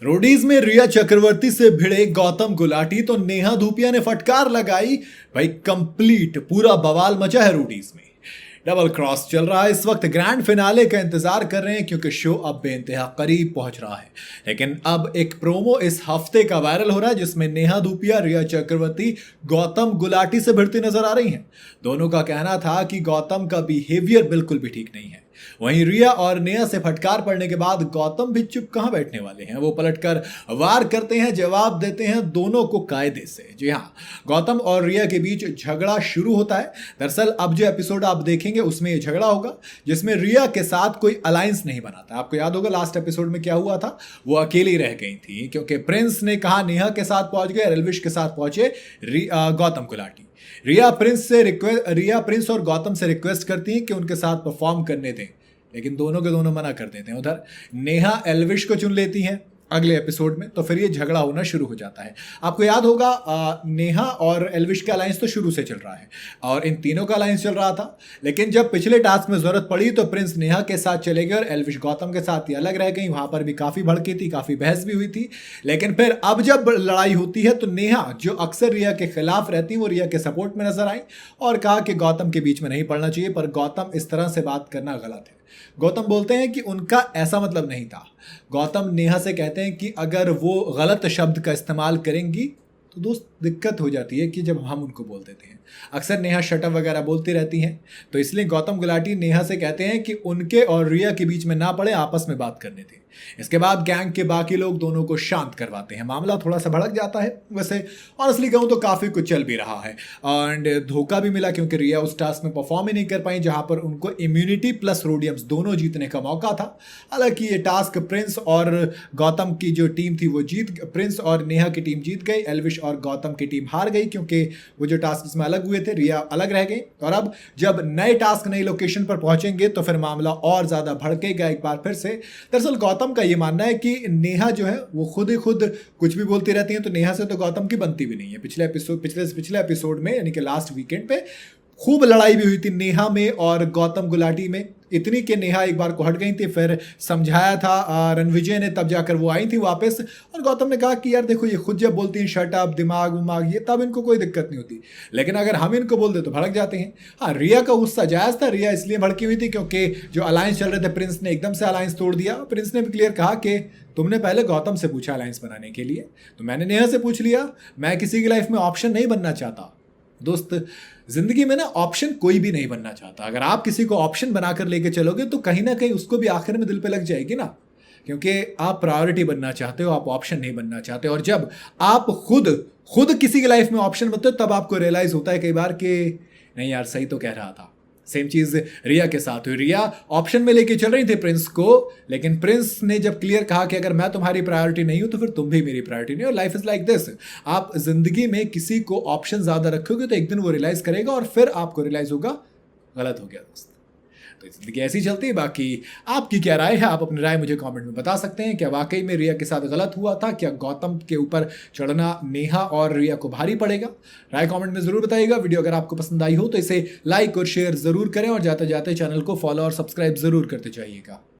Roadies में रिया चक्रवर्ती से भिड़े गौतम गुलाटी तो नेहा धूपिया ने फटकार लगाई। भाई कंप्लीट पूरा बवाल मचा है रोडीज में। डबल क्रॉस चल रहा है इस वक्त। ग्रैंड फिनाले का इंतजार कर रहे हैं क्योंकि शो अब बेइंतहा करीब पहुंच रहा है। लेकिन अब एक प्रोमो इस हफ्ते का वायरल हो रहा है जिसमें नेहा धूपिया रिया चक्रवर्ती गौतम गुलाटी से भिड़ती नजर आ रही हैं। दोनों का कहना था कि गौतम का बिहेवियर बिल्कुल भी ठीक नहीं है। वहीं रिया और नेहा से फटकार पड़ने के बाद गौतम भी चुप कहां बैठने वाले हैं। वो पलटकर वार करते हैं, जवाब देते हैं दोनों को कायदे से। जी हाँ, गौतम और रिया के बीच झगड़ा शुरू होता है। दरअसल अब जो एपिसोड आप देखेंगे उसमें ये झगड़ा होगा जिसमें रिया के साथ कोई अलायंस नहीं बनाता। आपको याद होगा लास्ट एपिसोड में क्या हुआ था, वो अकेली रह गई थी क्योंकि प्रिंस ने कहा नेहा के साथ पहुंच गए, एल्विश के साथ पहुंचे गौतम गुलाटी। रिया प्रिंस और गौतम से रिक्वेस्ट करती हैं कि उनके साथ परफॉर्म करने दें, लेकिन दोनों के दोनों मना कर देते हैं। उधर नेहा एल्विश को चुन लेती हैं अगले एपिसोड में, तो फिर ये झगड़ा होना शुरू हो जाता है। आपको याद होगा नेहा और एल्विश का अलायंस तो शुरू से चल रहा है और इन तीनों का अलायंस चल रहा था। लेकिन जब पिछले टास्क में जरूरत पड़ी तो प्रिंस नेहा के साथ चले गए और एल्विश गौतम के साथ ही अलग रह गई। वहां पर भी काफी भड़की थी, काफी बहस भी हुई थी। लेकिन फिर अब जब लड़ाई होती है तो नेहा जो अक्सर रिया के खिलाफ रहती वो रिया के सपोर्ट में नजर आई और कहा कि गौतम के बीच में नहीं पड़ना चाहिए। पर गौतम इस तरह से बात करना गलत है। गौतम बोलते हैं कि उनका ऐसा मतलब नहीं था। गौतम नेहा से कहते हैं कि अगर वो गलत शब्द का इस्तेमाल करेंगी तो दोस्त दिक्कत हो जाती है कि जब हम उनको बोल देते हैं। अक्सर नेहा शटअप वगैरह बोलती रहती हैं, तो इसलिए गौतम गुलाटी नेहा से कहते हैं कि उनके और रिया के बीच में ना पड़े, आपस में बात करने थे। इसके बाद गैंग के बाकी लोग दोनों को शांत करवाते हैं। मामला थोड़ा सा भड़क जाता है। वैसे ऑनेस्टली कहूँ तो काफ़ी कुछ चल भी रहा है एंड धोखा भी मिला क्योंकि रिया उस टास्क में परफॉर्म ही नहीं कर पाई जहां पर उनको इम्यूनिटी प्लस रोडियम्स दोनों जीतने का मौका था। हालांकि ये टास्क प्रिंस और गौतम की जो टीम थी वो प्रिंस और नेहा की टीम जीत गई, एल्विश और गौतम की टीम हार गई क्योंकि वो जो टास्क इसमें अलग हुए थे रिया अलग रह गई। और अब जब नए टास्क नई लोकेशन पर पहुंचेंगे तो फिर मामला और ज्यादा भड़केगा एक बार फिर से। दरअसल गौतम का ये मानना है कि नेहा जो है वो खुद ही खुद कुछ भी बोलती रहती है, तो नेहा से तो गौतम की बनती भी नहीं है। पिछले एपिसोड में यानी कि लास्ट वीकेंड पे खूब लड़ाई भी हुई थी नेहा में और गौतम गुलाटी में। इतनी कि नेहा एक बार को हट गई थी, फिर समझाया था रणविजय ने, तब जाकर वो आई थी वापस। और गौतम ने कहा कि यार देखो ये खुद जब बोलती हैं शट अप, दिमाग विमाग ये, तब इनको कोई दिक्कत नहीं होती, लेकिन अगर हम इनको बोल दे तो भड़क जाते हैं। हाँ, रिया का गुस्सा जायज था। रिया इसलिए भड़की हुई थी क्योंकि जो अलायंस चल रहे थे प्रिंस ने एकदम से अलायंस तोड़ दिया। प्रिंस ने भी क्लियर कहा कि तुमने पहले गौतम से पूछा अलायंस बनाने के लिए, तो मैंने नेहा से पूछ लिया। मैं किसी की लाइफ में ऑप्शन नहीं बनना चाहता। दोस्त, जिंदगी में ना ऑप्शन कोई भी नहीं बनना चाहता। अगर आप किसी को ऑप्शन बनाकर लेके चलोगे तो कहीं ना कहीं उसको भी आखिर में दिल पे लग जाएगी ना, क्योंकि आप प्रायोरिटी बनना चाहते हो, आप ऑप्शन नहीं बनना चाहते। और जब आप खुद किसी की लाइफ में ऑप्शन बनते हो तब आपको रियलाइज होता है कई बार कि नहीं यार सही तो कह रहा था। सेम चीज रिया के साथ हुई। रिया ऑप्शन में लेके चल रही थी प्रिंस को, लेकिन प्रिंस ने जब क्लियर कहा कि अगर मैं तुम्हारी प्रायोरिटी नहीं हूं तो फिर तुम भी मेरी प्रायोरिटी नहीं हो। Life is like this. आप जिंदगी में किसी को ऑप्शन ज्यादा रखोगे तो एक दिन वो रियलाइज करेगा और फिर आपको रियलाइज होगा गलत हो गया दोस्त। तो जिंदगी ऐसी चलती है। बाकी आपकी क्या राय है, आप अपनी राय मुझे कमेंट में बता सकते हैं। क्या वाकई में रिया के साथ गलत हुआ था? क्या गौतम के ऊपर चढ़ना नेहा और रिया को भारी पड़ेगा? राय कमेंट में जरूर बताइएगा। वीडियो अगर आपको पसंद आई हो तो इसे लाइक और शेयर जरूर करें और जाते जाते चैनल को फॉलो और सब्सक्राइब जरूर करते जाइएगा।